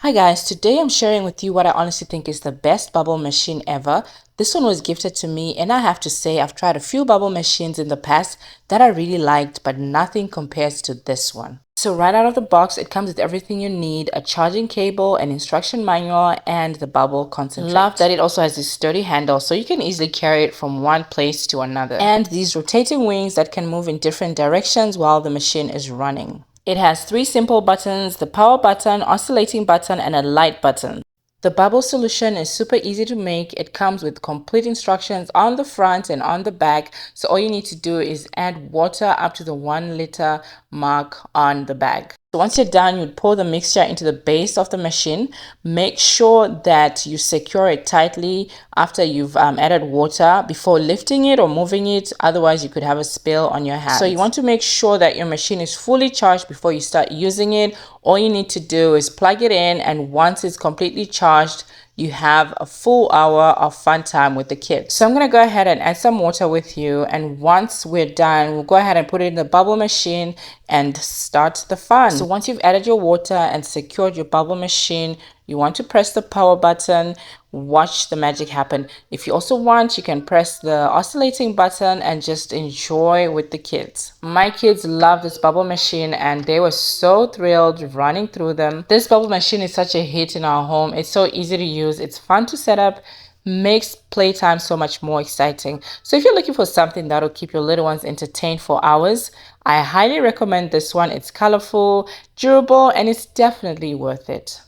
Hi guys, today I'm sharing with you what I honestly think is the best bubble machine ever. This one was gifted to me and I have to say I've tried a few bubble machines in the past that I really liked, but nothing compares to this one. So right out of the box, it comes with everything you need: a charging cable, an instruction manual, and the bubble concentrate. Love that it also has this sturdy handle so you can easily carry it from one place to another. And these rotating wings that can move in different directions while the machine is running. It has 3 simple buttons: the power button, oscillating button, and a light button. The bubble solution is super easy to make. It comes with complete instructions on the front and on the back. So all you need to do is add water up to the 1 liter mark on the bag. So once you're done, you'd pour the mixture into the base of the machine. Make sure that you secure it tightly after you've added water before lifting it or moving it. Otherwise, you could have a spill on your hands. So you want to make sure that your machine is fully charged before you start using it. All you need to do is plug it in, and once it's completely charged, you have a full hour of fun time with the kids. So I'm going to go ahead and add some water with you, and once we're done, we'll go ahead and put it in the bubble machine and start the fun. So once you've added your water and secured your bubble machine, you want to press the power button. Watch the magic happen. If you also want, you can press the oscillating button and just enjoy with the kids. My kids love this bubble machine and they were so thrilled running through them. This bubble machine is such a hit in our home. It's so easy to use. It's fun to set up. Makes playtime so much more exciting. So if you're looking for something that'll keep your little ones entertained for hours, I highly recommend this one. It's colorful, durable, and it's definitely worth it.